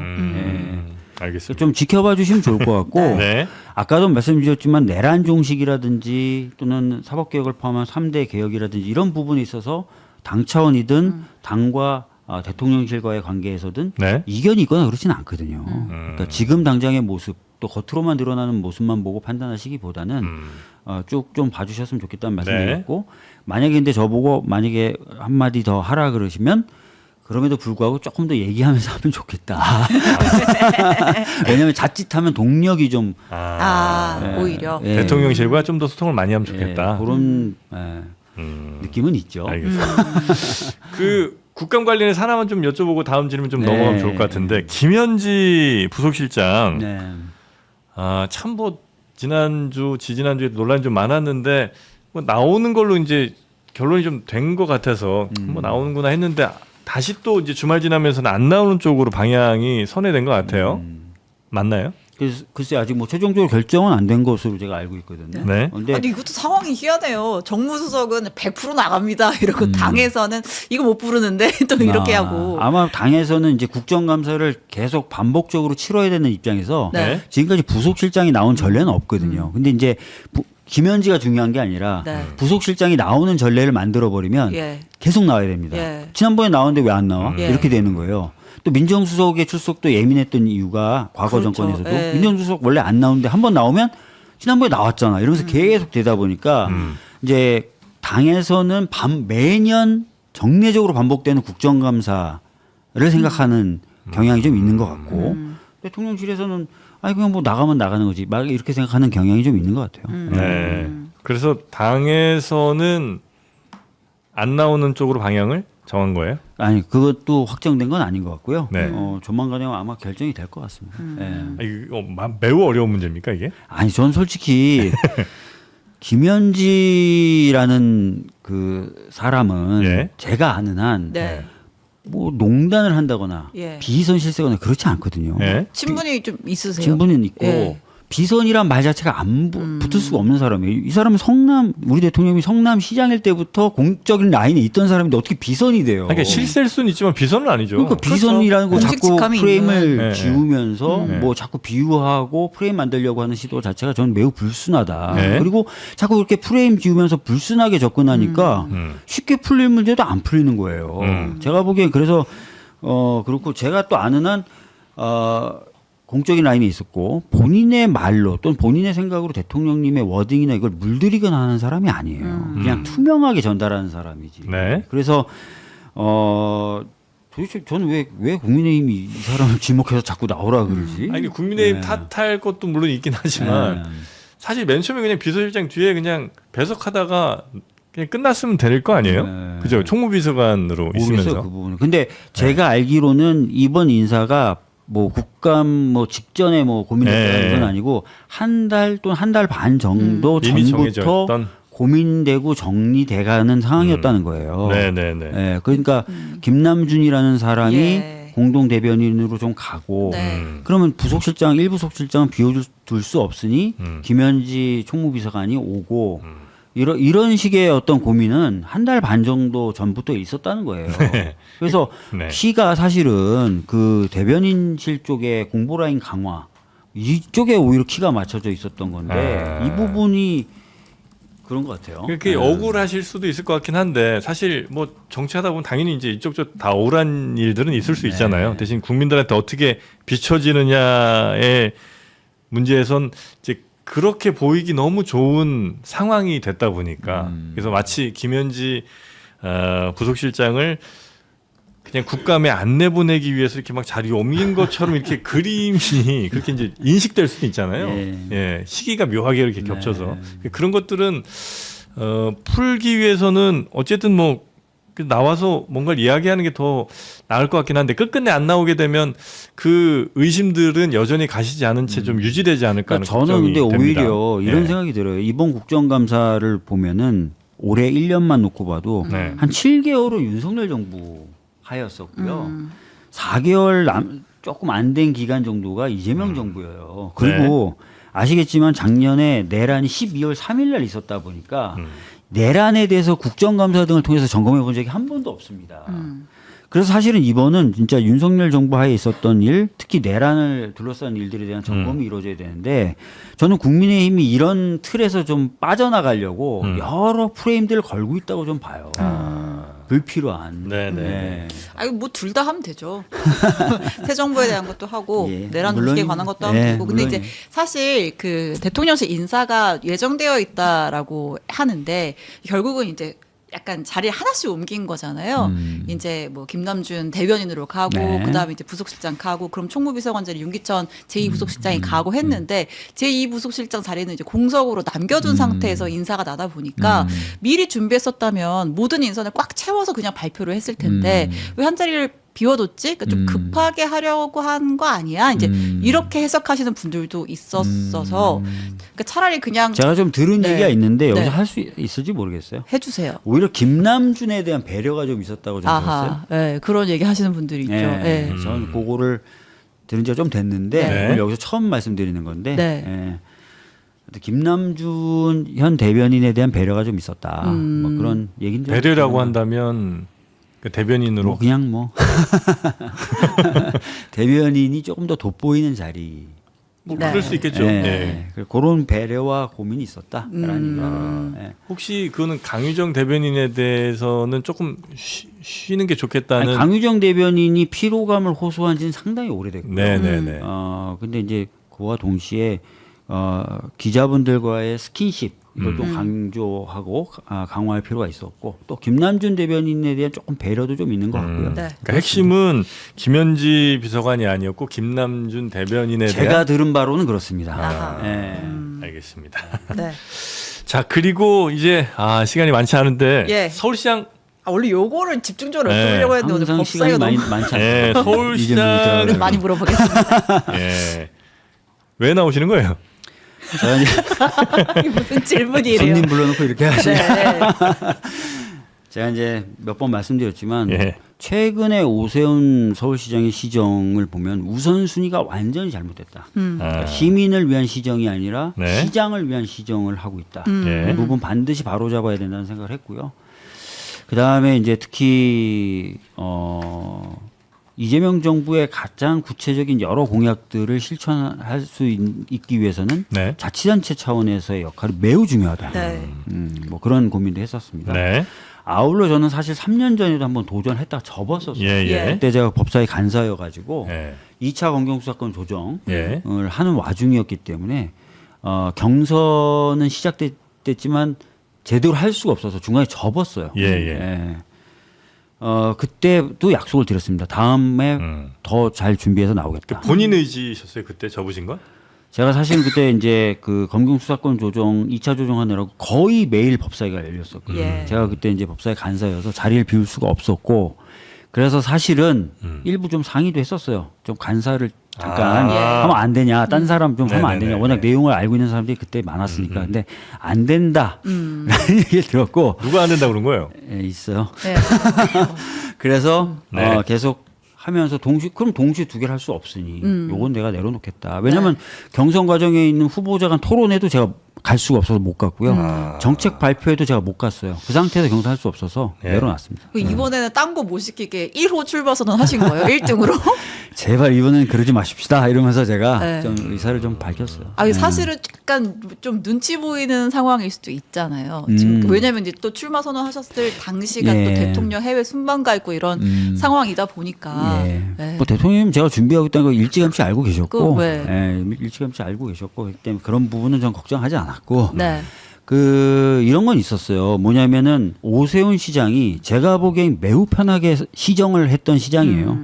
알겠습니다. 좀 지켜봐 주시면 좋을 것 같고 네. 아까도 말씀드렸지만 내란 종식이라든지 또는 사법개혁을 포함한 3대 개혁이라든지 이런 부분에 있어서 당 차원이든 당과 대통령실과의 관계에서든 네. 이견이 있거나 그렇지는 않거든요. 그러니까 지금 당장의 모습 또 겉으로만 드러나는 모습만 보고 판단하시기보다는 쭉 좀 봐주셨으면 좋겠다는 말씀드렸고 만약에 근데 저보고 만약에 한마디 더 하라 그러시면 그럼에도 불구하고 조금 더 얘기하면서 하면 좋겠다. 왜냐하면 자칫하면 동력이 좀 오히려. 예. 대통령실과 좀 더 소통을 많이 하면 좋겠다. 그런 느낌은 있죠. 알겠습니다. 그 국감 관련해서 하나만 좀 여쭤보고 다음 질문 좀 네. 넘어가면 좋을 것 같은데 김현지 부속실장 네. 참 뭐 지난주 지지난주에 논란이 좀 많았는데 뭐 나오는 걸로 이제 결론이 좀 된 것 같아서 뭐 나오는구나 했는데 다시 또 이제 주말 지나면서는 안 나오는 쪽으로 방향이 선회된 것 같아요. 맞나요? 그래서 글쎄 아직 뭐 최종적으로 결정은 안 된 것으로 제가 알고 있거든요. 네. 근데 아니 이것도 상황이 희한해요. 정무수석은 100% 나갑니다. 이러고 당에서는 이거 못 부르는데 또 이렇게 하고. 아마 당에서는 이제 국정감사를 계속 반복적으로 치러야 되는 입장에서 네. 지금까지 부속실장이 나온 전례는 없거든요. 근데 이제 김현지가 중요한 게 아니라 네. 부속실장이 나오는 전례를 만들어 버리면 예. 계속 나와야 됩니다. 예. 지난번에 나왔는데 왜 안 나와? 예. 이렇게 되는 거예요. 또 민정수석의 출석도 예민했던 이유가 과거 그렇죠. 정권에서도 예. 민정수석 원래 안 나오는데 한 번 나오면 지난번에 나왔잖아. 이러면서 계속 되다 보니까 이제 당에서는 매년 정례적으로 반복되는 국정감사를 생각하는 경향이 좀 있는 것 같고 대통령실에서는 아니 그냥 뭐 나가면 나가는 거지 막 이렇게 생각하는 경향이 좀 있는 것 같아요. 네. 그래서 당에서는 안 나오는 쪽으로 방향을 정한 거예요? 아니 그것도 확정된 건 아닌 것 같고요. 네. 조만간에 아마 결정이 될 것 같습니다. 예. 이거 매우 어려운 문제입니까 이게? 아니 전 솔직히 김현지라는 그 사람은 예. 제가 아는 한 네. 뭐 농단을 한다거나 예. 비선 실세거나 그렇지 않거든요. 예? 친분이 좀 있으세요? 친분은 있고 예. 비선이란 말 자체가 안 붙을 수가 없는 사람이에요. 이 사람은 우리 대통령이 성남 시장일 때부터 공적인 라인에 있던 사람인데 어떻게 비선이 돼요? 그러니까 실세일 수는 있지만 비선은 아니죠. 그러니까 비선이라는 거 그렇죠. 자꾸 공직직함이 프레임을 있는. 지우면서 네. 뭐 자꾸 비유하고 프레임 만들려고 하는 시도 자체가 저는 매우 불순하다. 네. 그리고 자꾸 그렇게 프레임 지우면서 불순하게 접근하니까 쉽게 풀릴 문제도 안 풀리는 거예요. 제가 보기엔 그래서 그렇고 제가 또 아는 한 공적인 라인에 있었고 본인의 말로 또는 본인의 생각으로 대통령님의 워딩이나 이걸 물들이거나 하는 사람이 아니에요. 그냥 투명하게 전달하는 사람이지. 네. 그래서 도대체 저는 왜 국민의힘이 이 사람을 지목해서 자꾸 나오라 그러지? 아니 국민의힘 네. 탓할 것도 물론 있긴 하지만 네. 사실 맨 처음에 그냥 비서실장 뒤에 그냥 배석하다가 그냥 끝났으면 될 거 아니에요? 네. 그죠? 총무비서관으로 모르겠어요 있으면서. 그 부분은. 근데 제가 알기로는 이번 인사가 뭐 국감 뭐 직전에 뭐 고민했다 네. 이건 아니고 한 달 또는 한 달 반 정도 이미 전부터 정해졌던. 고민되고 정리돼가는 상황이었다는 거예요. 네네네. 예, 그러니까 김남준이라는 사람이 예. 공동 대변인으로 좀 가고 네. 그러면 부속실장 1부속실장은 비워둘 수 없으니 김현지 총무비서관이 오고 이런 식의 어떤 고민은 한 달 반 정도 전부터 있었다는 거예요. 그래서 네. 시가 사실은 그 대변인실 쪽의 공보라인 강화 이쪽에 오히려 키가 맞춰져 있었던 건데 이 부분이 그런 것 같아요. 그렇게 억울하실 수도 있을 것 같긴 한데 사실 뭐 정치하다 보면 당연히 이제 이쪽 다 억울한 일들은 있을 수 있잖아요. 대신 국민들한테 어떻게 비춰지느냐의 문제에선 이제 그렇게 보이기 너무 좋은 상황이 됐다 보니까 그래서 마치 김현지 부속실장을 그냥 국감에 안 내보내기 위해서 이렇게 막 자리에 옮긴 것처럼 이렇게 그림이 그렇게 이제 인식될 수도 있잖아요. 예, 시기가 묘하게 이렇게 겹쳐서 그런 것들은 풀기 위해서는 어쨌든 뭐 나와서 뭔가를 이야기하는 게 더 나을 것 같긴 한데 끝끝내 안 나오게 되면 그 의심들은 여전히 가시지 않은 채 좀 유지되지 않을까 하는 그러니까 저는 걱정이 근데 됩니다. 오히려 이런 생각이 들어요. 이번 국정감사를 보면은 올해 1년만 놓고 봐도 네. 한 7개월은 윤석열 정부 하였었고요. 4개월 조금 안 된 기간 정도가 이재명 정부예요. 그리고 아시겠지만 작년에 내란이 12월 3일 날 있었다 보니까 내란에 대해서 국정감사 등을 통해서 점검해 본 적이 한 번도 없습니다. 그래서 사실은 이번은 진짜 윤석열 정부 하에 있었던 일, 특히 내란을 둘러싼 일들에 대한 점검이 이루어져야 되는데 저는 국민의힘이 이런 틀에서 좀 빠져나가려고 여러 프레임들을 걸고 있다고 좀 봐요. 불필요한. 네네. 아니 뭐 둘 다 하면 되죠. 새 정부에 대한 것도 하고 예, 내란 물론, 조직에 관한 것도 하면 예, 되고. 근데 물론. 이제 사실 그 대통령실 인사가 예정되어 있다라고 하는데 결국은 이제 약간 자리를 하나씩 옮긴 거잖아요. 이제 뭐 김남준 대변인으로 가고 네. 그다음에 이제 부속실장 가고 그럼 총무비서관 자리 윤기천 제2부속실장이 가고 했는데 제2부속실장 자리는 이제 공석으로 남겨둔 상태에서 인사가 나다 보니까 미리 준비했었다면 모든 인선을 꽉 채워서 그냥 발표를 했을 텐데 왜 한 자리를 비워뒀지? 그러니까 좀 급하게 하려고 한 거 아니야? 이제 이렇게 해석하시는 분들도 있었어서 그러니까 차라리 그냥 제가 좀 들은 네. 얘기가 있는데 여기서 네. 할 수 있을지 모르겠어요. 해주세요. 오히려 김남준에 대한 배려가 좀 있었다고 저는 들었어요. 아하, 예, 그런 얘기 하시는 분들이 있죠. 예. 저는 그거를 들은 지가 좀 됐는데 네. 오늘 여기서 처음 말씀드리는 건데 네. 예. 김남준 현 대변인에 대한 배려가 좀 있었다. 뭐 그런 얘기인데 배려라고 한다면 그 대변인으로 뭐 그냥 뭐 대변인이 조금 더 돋보이는 자리. 뭐 네. 그럴 수 있겠죠. 예. 예. 그런 배려와 고민이 있었다라는 얘기가. 예. 혹시 그거는 강유정 대변인에 대해서는 조금 쉬는 게 좋겠다는. 아니, 강유정 대변인이 피로감을 호소한 지는 상당히 오래됐고요. 네네네. 근데 이제 그와 동시에 기자분들과의 스킨십 이걸 좀 강조하고 강화할 필요가 있었고 또 김남준 대변인에 대한 조금 배려도 좀 있는 것 같고요. 네. 그러니까 핵심은 김현지 비서관이 아니었고 김남준 대변인에 제가 대한. 들은 바로는 그렇습니다. 아하. 예. 알겠습니다. 네. 자 그리고 이제 시간이 많지 않은데 예. 서울시장 원래 요거를 집중적으로 네. 여쭤보려고 했는데 오늘 항상 시간이 법사위가 많이 너무 많지 예, 않습니다. 서울시장 그래서 많이 물어보겠습니다. 예. 왜 나오시는 거예요? 제가 이제 무슨 질문이래요? 손님 불러놓고 이렇게 하시네. 네. 제가 이제 몇 번 말씀드렸지만 예. 최근에 오세훈 서울시장의 시정을 보면 우선순위가 완전히 잘못됐다. 그러니까 시민을 위한 시정이 아니라 네. 시장을 위한 시정을 하고 있다. 예. 이 부분 반드시 바로잡아야 된다는 생각을 했고요. 그 다음에 이제 특히 이재명 정부의 가장 구체적인 여러 공약들을 실천할 수 있기 위해서는 네. 자치단체 차원에서의 역할이 매우 중요하다. 네. 뭐 그런 고민도 했었습니다. 네. 아울러 저는 사실 3년 전에도 한번 도전했다가 접었었어요. 예, 예. 그때 제가 법사위 간사여가지고 예. 2차 검경수사권 조정을 예. 하는 와중이었기 때문에 경선은 시작됐지만 제대로 할 수가 없어서 중간에 접었어요. 예, 예. 그때도 약속을 드렸습니다. 다음에 더 잘 준비해서 나오겠다. 본인 의지셨어요 그때 접으신 건? 제가 사실 그때 이제 그 검경수사권 조정 2차 조정하느라고 거의 매일 법사위가 열렸었거든요. 예. 제가 그때 이제 법사위 간사여서 자리를 비울 수가 없었고 그래서 사실은 일부 좀 상의도 했었어요. 좀 간사를 잠깐 하면 안 되냐, 딴 사람 좀 하면 안 되냐. 네네네. 워낙 내용을 알고 있는 사람들이 그때 많았으니까. 근데 안 된다. 라는 얘기를 들었고 누가 안 된다 그런 거예요? 예, 있어요. 네. 그래서 네. 계속 하면서 그럼 동시에 두 개를 할 수 없으니 요건 내가 내려놓겠다. 왜냐하면 경선 과정에 있는 후보자 간 토론회도 제가 갈 수가 없어서 못 갔고요. 정책 발표에도 제가 못 갔어요. 그 상태에서 경선할 수 없어서 예. 내려놨습니다. 그 이번에는 딴 거 못 시키게 1호 출마 선언 하신 거예요? 1등으로? 제발 이번엔 그러지 마십시다 이러면서 제가 네. 좀 의사를 좀 밝혔어요. 아, 네. 사실은 약간 좀 눈치 보이는 상황일 수도 있잖아요. 지금 왜냐면 이제 또 출마 선언하셨을 당시가 예. 또 대통령 해외 순방 가 있고 이런 상황이다 보니까. 예. 네. 뭐 대통령님 제가 준비하고 있다는 거 일찌감치 알고 계셨고, 그 왜? 예, 일찌감치 알고 계셨고, 그렇기 때문에 그런 부분은 전 걱정하지 않았고, 네. 이런 건 있었어요. 뭐냐면은 오세훈 시장이 제가 보기엔 매우 편하게 시정을 했던 시장이에요.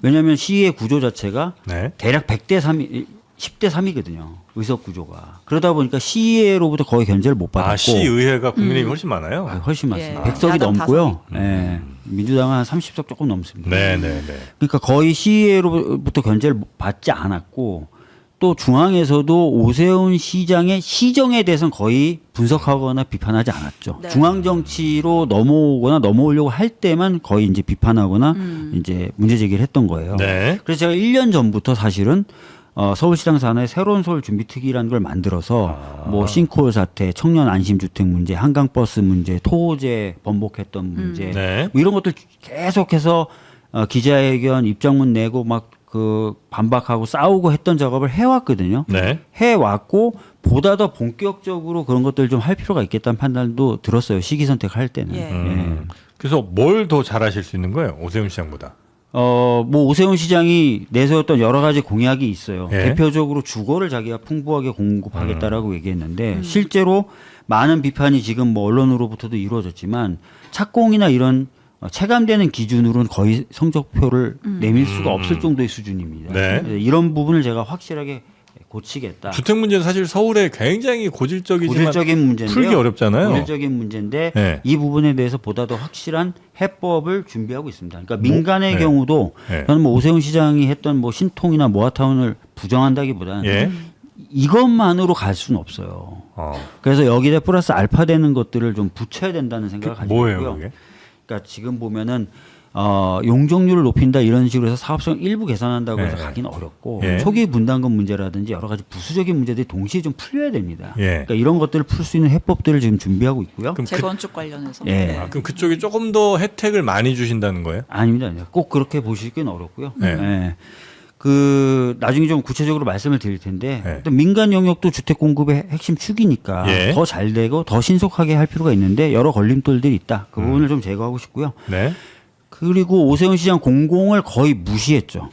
왜냐하면 시의 구조 자체가 네. 대략 100대 3이 10대 3이거든요. 의석 구조가. 그러다 보니까 시의회로부터 거의 견제를 못 받았고. 시의회가 국민의힘이 훨씬 많아요. 훨씬 많습니다. 예. 100석이 야당 넘고요. 예. 민주당은 한 30석 조금 넘습니다. 네네네. 그러니까 거의 시의회로부터 견제를 받지 않았고 또 중앙에서도 오세훈 시장의 시정에 대해서는 거의 분석하거나 비판하지 않았죠. 네. 중앙 정치로 넘어오거나 넘어오려고 할 때만 거의 이제 비판하거나 이제 문제 제기를 했던 거예요. 네. 그래서 제가 1년 전부터 사실은 서울시장 산하에 새로운 서울 준비특위라는 걸 만들어서 뭐 싱크홀 사태, 청년 안심주택 문제, 한강버스 문제, 토호제 번복했던 문제 네. 뭐 이런 것들 계속해서 기자회견, 입장문 내고 막 그 반박하고 싸우고 했던 작업을 해왔거든요. 네. 해왔고 보다 더 본격적으로 그런 것들 좀 할 필요가 있겠다는 판단도 들었어요. 시기 선택할 때는. 예. 그래서 뭘 더 잘하실 수 있는 거예요? 오세훈 시장보다. 뭐 오세훈 시장이 내세웠던 여러 가지 공약이 있어요. 예. 대표적으로 주거를 자기가 풍부하게 공급하겠다라고 얘기했는데 실제로 많은 비판이 지금 뭐 언론으로부터도 이루어졌지만 착공이나 이런 체감되는 기준으로는 거의 성적표를 내밀 수가 없을 정도의 수준입니다. 네. 그래서 이런 부분을 제가 확실하게 고치겠다. 주택 문제는 사실 서울에 굉장히 고질적이지만 고질적인 문제인데요. 풀기 어렵잖아요. 고질적인 문제인데 네. 이 부분에 대해서 보다 더 확실한 해법을 준비하고 있습니다. 그러니까 민간의 네. 경우도 네. 저는 뭐 오세훈 시장이 했던 뭐 신통이나 모아타운을 부정한다기보다는 예. 이것만으로 갈 수는 없어요. 그래서 여기에 플러스 알파 되는 것들을 좀 붙여야 된다는 생각을 가지고 뭐예요, 있고요. 그게? 그러니까 지금 보면은 용적률을 높인다 이런 식으로 해서 사업성 일부 개선한다고 해서 네. 가기는 어렵고 예. 초기 분담금 문제라든지 여러 가지 부수적인 문제들이 동시에 좀 풀려야 됩니다. 예. 그러니까 이런 것들을 풀 수 있는 해법들을 지금 준비하고 있고요. 그럼 재건축 관련해서. 예. 네. 그럼 그쪽이 조금 더 혜택을 많이 주신다는 거예요? 아닙니다. 꼭 그렇게 보시기는 어렵고요. 네. 예. 나중에 좀 구체적으로 말씀을 드릴 텐데 네. 또 민간 영역도 주택 공급의 핵심 축이니까 예. 더 잘 되고 더 신속하게 할 필요가 있는데 여러 걸림돌들이 있다. 그 부분을 좀 제거하고 싶고요. 네. 그리고 오세훈 시장 공공을 거의 무시했죠.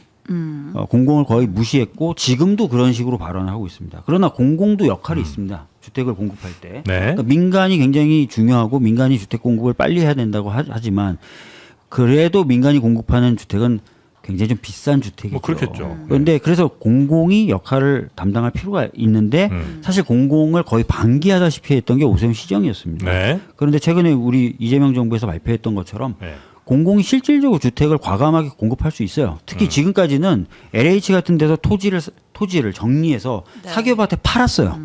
공공을 거의 무시했고 지금도 그런 식으로 발언을 하고 있습니다. 그러나 공공도 역할이 있습니다. 주택을 공급할 때. 네. 그러니까 민간이 굉장히 중요하고 민간이 주택 공급을 빨리 해야 된다고 하지만 그래도 민간이 공급하는 주택은 굉장히 좀 비싼 주택이죠. 뭐 그렇겠죠. 그런데 그래서 공공이 역할을 담당할 필요가 있는데 사실 공공을 거의 방기하다시피 했던 게 오세훈 시정이었습니다. 네. 그런데 최근에 우리 이재명 정부에서 발표했던 것처럼 네. 공공이 실질적으로 주택을 과감하게 공급할 수 있어요. 특히 지금까지는 LH 같은 데서 토지를 정리해서 네. 사기업한테 팔았어요.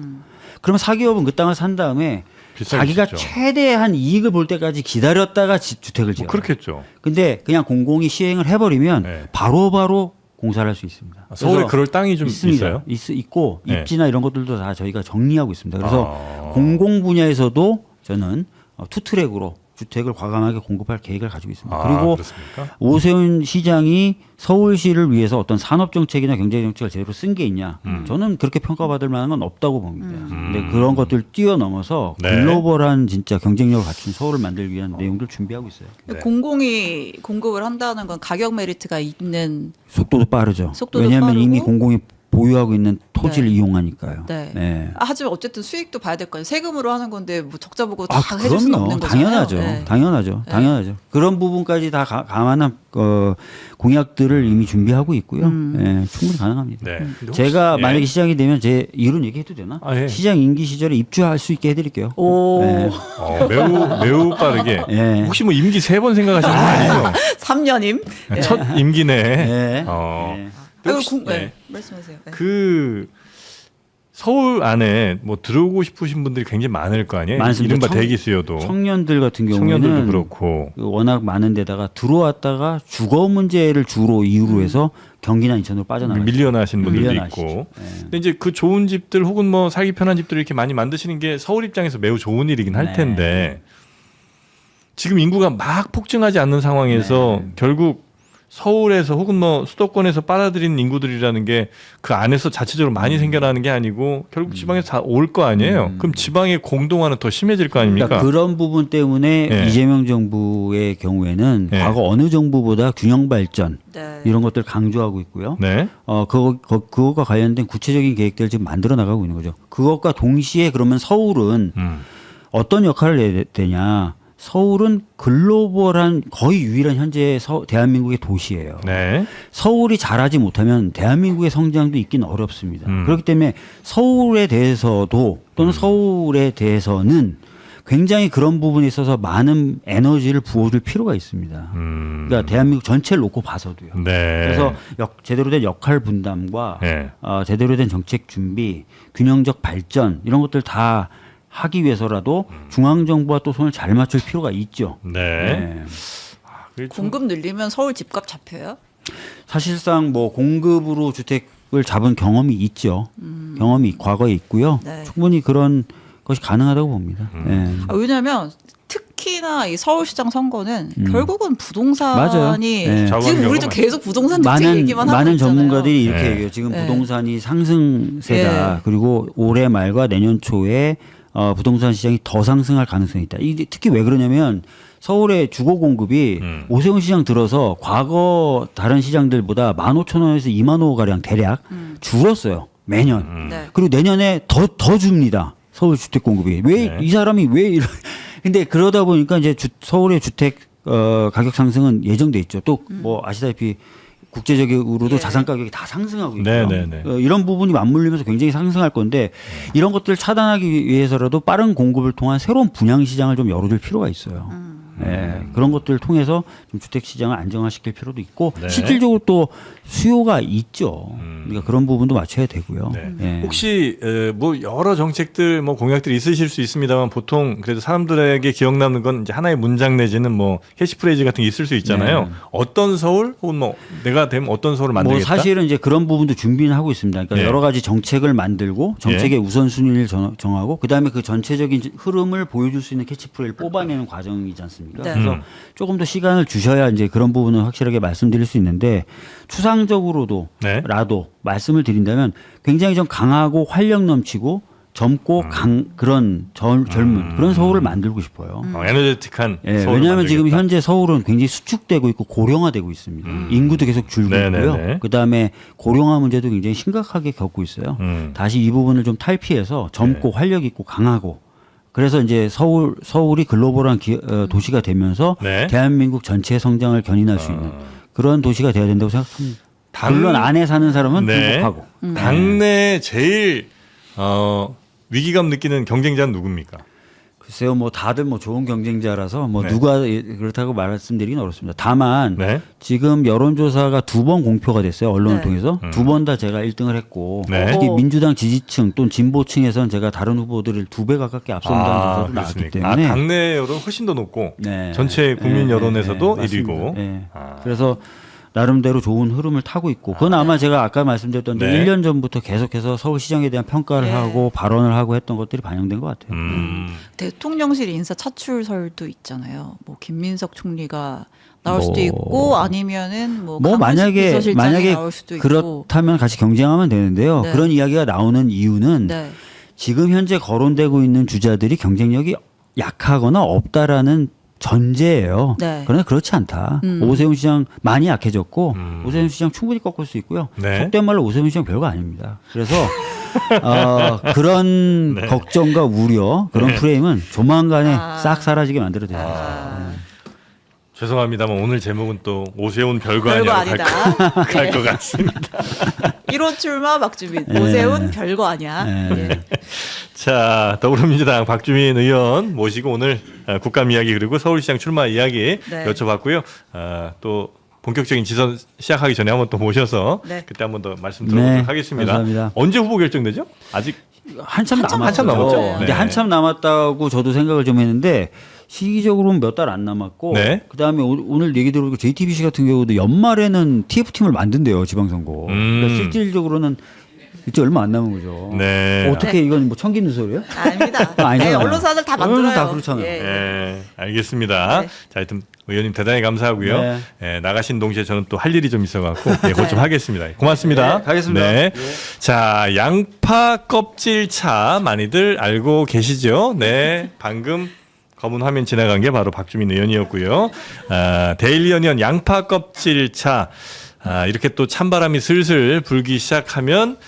그러면 사기업은 그 땅을 산 다음에 비싸게 자기가 짓죠. 최대한 이익을 볼 때까지 기다렸다가 주택을 지어요. 뭐 그렇겠죠. 근데 그냥 공공이 시행을 해버리면 네. 바로바로 공사를 할 수 있습니다. 서울에 그래서 그럴 땅이 좀 있습니다. 있어요? 있고 네. 입지나 이런 것들도 다 저희가 정리하고 있습니다. 그래서 아. 공공 분야에서도 저는 투트랙으로 주택을 과감하게 공급할 계획을 가지고 있습니다. 그리고 그렇습니까? 오세훈 시장이 서울시를 위해서 어떤 산업 정책이나 경제 정책을 제대로 쓴 게 있냐? 저는 그렇게 평가받을 만한 건 없다고 봅니다. 근데 그런 것들 뛰어넘어서 네. 글로벌한 진짜 경쟁력을 갖춘 서울을 만들기 위한 내용들을 준비하고 있어요. 네. 공공이 공급을 한다는 건 가격 메리트가 있는. 속도도 빠르죠. 속도도 왜냐하면 빠르고. 이미 공공이 보유하고 있는 토지를 네. 이용하니까요. 네. 하지만 어쨌든 수익도 봐야 될 거예요. 세금으로 하는 건데 뭐 적자 보고 다 해줄 수는 그럼요. 없는 거잖아요. 당연하죠. 네. 당연하죠. 네. 당연하죠. 그런 부분까지 다 감안한 공약들을 이미 준비하고 있고요. 예, 충분히 가능합니다. 네. 근데 혹시- 제가 예. 만약에 시장이 되면 제 이런 얘기해도 되나? 아, 예. 시장 임기 시절에 입주할 수 있게 해드릴게요. 오. 네. 매우 빠르게. 예. 혹시 뭐 임기 3번 생각하시는 거 아니죠? 3년임? 첫 임기네. 예. 어. 예. 혹시- 네. 네. 말씀하세요. 네. 그 서울 안에 뭐 들어오고 싶으신 분들이 굉장히 많을 거 아니에요? 많습니다. 이른바 대기 수요도. 청년들 같은 청년들도 경우에는 그렇고. 워낙 많은 데다가 들어왔다가 주거 문제를 주로 이유로 해서 경기나 인천으로 빠져나가죠. 밀려나신 분들도 밀려나시죠. 있고. 네. 근데 이제 그 좋은 집들 혹은 뭐 살기 편한 집들을 이렇게 많이 만드시는 게 서울 입장에서 매우 좋은 일이긴 할 네. 텐데 지금 인구가 막 폭증하지 않는 상황에서 네. 결국 서울에서 혹은 뭐 수도권에서 빨아들인 인구들이라는 게 그 안에서 자체적으로 많이 생겨나는 게 아니고 결국 지방에서 다 올 거 아니에요. 그럼 지방의 공동화는 더 심해질 거 아닙니까? 그러니까 그런 부분 때문에 예. 이재명 정부의 경우에는 예. 과거 어느 정부보다 균형 발전 네. 이런 것들 강조하고 있고요. 네. 그것과 관련된 구체적인 계획들을 지금 만들어 나가고 있는 거죠. 그것과 동시에 그러면 서울은 어떤 역할을 해야 되냐? 서울은 글로벌한 거의 유일한 현재 대한민국의 도시예요. 네. 서울이 잘하지 못하면 대한민국의 성장도 있기는 어렵습니다. 음. 그렇기 때문에 서울에 대해서도 또는 서울에 대해서는 굉장히 그런 부분에 있어서 많은 에너지를 부어줄 필요가 있습니다. 그러니까 대한민국 전체를 놓고 봐서도요. 네. 그래서 제대로 된 역할 분담과 네. 제대로 된 정책 준비, 균형적 발전 이런 것들 다 하기 위해서라도 중앙정부와 또 손을 잘 맞출 필요가 있죠. 네. 그게 좀- 공급 늘리면 서울 집값 잡혀요? 사실상 뭐 공급으로 주택을 잡은 경험이 있죠. 경험이 과거에 있고요. 네. 충분히 그런 것이 가능하다고 봅니다. 예. 왜냐하면 특히나 이 서울시장 선거는 결국은 부동산이 맞아요. 네. 지금 자구한 우리도 경우가 계속 부동산 정책 많은 얘기만 하고 많은 있잖아요. 전문가들이 이렇게 네. 얘기해요. 지금 네. 부동산이 상승세다. 네. 그리고 올해 말과 내년 초에 부동산 시장이 더 상승할 가능성이 있다. 이게 특히 왜 그러냐면 서울의 주거 공급이 오세훈 시장 들어서 과거 다른 시장들보다 15,000원에서 2만 원 가량 대략 줄었어요. 매년. 네. 그리고 내년에 더 줍니다. 서울 주택 공급이. 왜 네. 이 사람이 왜 이런 근데 그러다 보니까 이제 서울의 주택 가격 상승은 예정돼 있죠. 또 뭐 아시다시피 국제적으로도 예. 자산 가격이 다 상승하고 있고요. 네네네. 이런 부분이 맞물리면서 굉장히 상승할 건데 이런 것들을 차단하기 위해서라도 빠른 공급을 통한 새로운 분양 시장을 좀 열어줄 필요가 있어요. 예, 그런 것들을 통해서 좀 주택 시장을 안정화시킬 필요도 있고 네. 실질적으로 또 수요가 있죠. 그러니까 그런 부분도 맞춰야 되고요. 네. 예. 혹시 뭐 여러 정책들 뭐 공약들이 있으실 수 있습니다만 보통 그래도 사람들에게 기억 남는 건 이제 하나의 문장 내지는 뭐 캐치프레이즈 같은 게 있을 수 있잖아요. 네. 어떤 서울 혹은 뭐 내가 되면 어떤 서울을 뭐 만들겠다. 사실은 이제 그런 부분도 준비는 하고 있습니다. 그러니까 예. 여러 가지 정책을 만들고 정책의 우선순위를 정하고 그다음에 그 전체적인 흐름을 보여줄 수 있는 캐치프레이를 뽑아내는 과정이지 않습니까? 네. 그래서 조금 더 시간을 주셔야 이제 그런 부분은 확실하게 말씀드릴 수 있는데 추상적으로도 네. 라도 말씀을 드린다면 굉장히 좀 강하고 활력 넘치고 젊고 그런 젊은 그런 서울을 만들고 싶어요. 에너제틱한 예, 서울을 왜냐하면 지금 만들겠다. 현재 서울은 굉장히 수축되고 있고 고령화되고 있습니다. 인구도 계속 줄고 네네네. 있고요. 그다음에 고령화 문제도 굉장히 심각하게 겪고 있어요. 다시 이 부분을 좀 탈피해서 젊고 활력 있고 강하고 그래서 이제 서울이 글로벌한 도시가 되면서 네. 대한민국 전체의 성장을 견인할 수 있는 그런 도시가 돼야 된다고 생각합니다. 당- 물론 안에 사는 사람은 네. 행복하고. 당내 제일 위기감 느끼는 경쟁자는 누굽니까? 글쎄요, 뭐 다들 뭐 좋은 경쟁자라서 뭐 네. 누가 그렇다고 말씀드리긴 어렵습니다. 다만 네. 지금 여론조사가 2번 공표가 됐어요. 언론을 네. 통해서 2번 다 제가 1등을 했고 네. 특히 오. 민주당 지지층 또는 진보층에서는 제가 다른 후보들을 2배 가깝게 앞선다는 조사도 나왔기 그렇습니까? 때문에 당내 여론 훨씬 더 높고 네. 전체 국민 네, 여론에서도 네, 네, 1위고. 맞습니다. 네. 아. 그래서 나름대로 좋은 흐름을 타고 있고 그건 아마 제가 아까 말씀드렸던 네. 1년 전부터 계속해서 서울시장에 대한 평가를 네. 하고 발언을 하고 했던 것들이 반영된 것 같아요. 대통령실 인사 차출설도 있잖아요. 뭐 김민석 총리가 나올 뭐- 수도 있고 아니면은 뭐 뭐 강훈식 만약에 비서실장이 나올 수도 있고. 그렇다면 같이 경쟁하면 되는데요. 네. 그런 이야기가 나오는 이유는 네. 지금 현재 거론되고 있는 주자들이 경쟁력이 약하거나 없다라는 전제예요. 네. 그러나 그렇지 않다. 오세훈 시장 많이 약해졌고 오세훈 시장 충분히 꺾을 수 있고요. 네. 속된 말로 오세훈 시장 별거 아닙니다. 그래서 그런 네. 걱정과 우려 그런 프레임은 조만간에 아. 싹 사라지게 만들어야 됩니다. 죄송합니다만 오늘 제목은 또 오세훈 별거 별거 아니야 아니다. 갈 것 같습니다. 1호 출마 박주민, 오세훈 별거 아니야. 예. 자, 더불어민주당 박주민 의원 모시고 오늘 국감 이야기 그리고 서울시장 출마 이야기 네. 여쭤봤고요. 또 본격적인 지선 시작하기 전에 한번 또 모셔서 네. 그때 한번 더 말씀 들어보도록 네, 하겠습니다. 감사합니다. 언제 후보 결정되죠? 아직 한참 남았죠. 한참 남았죠. 근데 네. 한참 남았다고 저도 생각을 좀 했는데 시기적으로는 몇 달 안 남았고 네. 그다음에 오늘 얘기 들어보니까 JTBC 같은 경우도 연말에는 TF팀을 만든대요. 지방선거. 그러니까 실질적으로는 이제 얼마 안 남은 거죠. 네. 어떻게 이건 뭐 청기누 소리예요? 아닙니다. 아니잖아요. 네, 언론사들 다 만들어요. 언론사 다 그렇잖아요. 예. 네, 알겠습니다. 네. 자, 하여튼 의원님 대단히 감사하고요. 네. 예, 나가신 동시에 저는 또 할 일이 좀 있어갖고 예, 그것 좀 하겠습니다. 고맙습니다. 네, 가겠습니다. 네. 예. 자, 양파 껍질차 많이들 알고 계시죠? 네, 방금 검은 화면 지나간 게 바로 박주민 의원이었고요. 데일리 어니언 양파 껍질차 이렇게 또 찬바람이 슬슬 불기 시작하면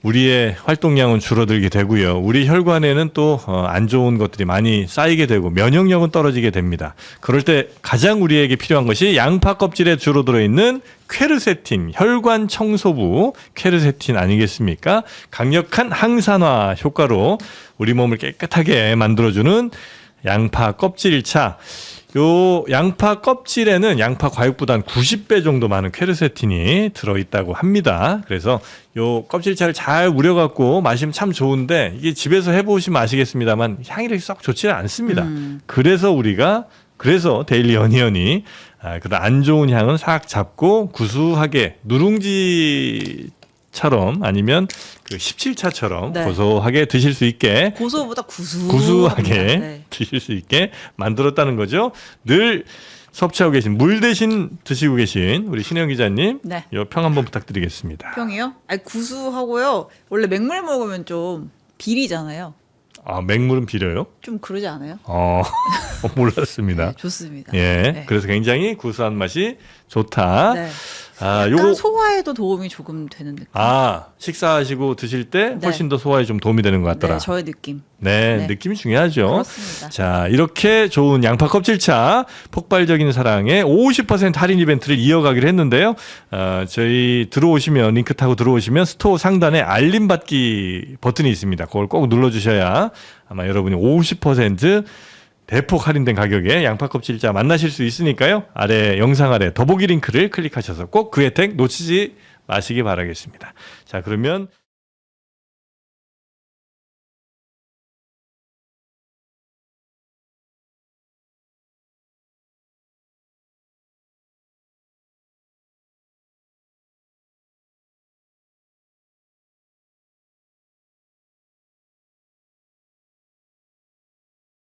우리의 활동량은 줄어들게 되고요. 우리 혈관에는 또 안 좋은 것들이 많이 쌓이게 되고 면역력은 떨어지게 됩니다. 그럴 때 가장 우리에게 필요한 것이 양파 껍질에 주로 들어있는 퀘르세틴, 혈관 청소부 퀘르세틴 아니겠습니까? 강력한 항산화 효과로 우리 몸을 깨끗하게 만들어주는 양파 껍질차. 요 양파 껍질에는 양파 과육보다 한 90배 정도 많은 퀘르세틴이 들어있다고 합니다. 그래서 요 껍질차를 잘 우려갖고 마시면 참 좋은데 이게 집에서 해보시면 아시겠습니다만 향이 썩 좋지는 않습니다. 그래서 데일리 어니언이 그런 안 좋은 향은 싹 잡고 구수하게 누룽지처럼 아니면 그 17차처럼 네. 고소하게 드실 수 있게 고소보다 구수하게 네. 드실 수 있게 만들었다는 거죠. 늘 섭취하고 계신 물 대신 드시고 계신 우리 신영 기자님, 네. 요 평 한번 부탁드리겠습니다. 평이요? 아니 구수하고요. 원래 맹물 먹으면 좀 비리잖아요. 아, 맹물은 비려요? 좀 그러지 않아요? 몰랐습니다. 네, 좋습니다. 예, 네. 그래서 굉장히 구수한 맛이 좋다. 네. 아, 약간 요거 소화에도 도움이 조금 되는 느낌. 식사하시고 드실 때 네. 훨씬 더 소화에 좀 도움이 되는 것 같더라. 네, 저의 느낌. 네, 네. 느낌이 중요하죠. 그렇습니다. 자, 이렇게 좋은 양파 껍질차 폭발적인 사랑의 50% 할인 이벤트를 이어가기로 했는데요. 저희 들어오시면 링크 타고 들어오시면 스토어 상단에 알림 받기 버튼이 있습니다. 그걸 꼭 눌러주셔야 아마 여러분이 50% 대폭 할인된 가격에 양파 껍질차 만나실 수 있으니까요. 영상 아래 더보기 링크를 클릭하셔서 꼭 그 혜택 놓치지 마시기 바라겠습니다. 자, 그러면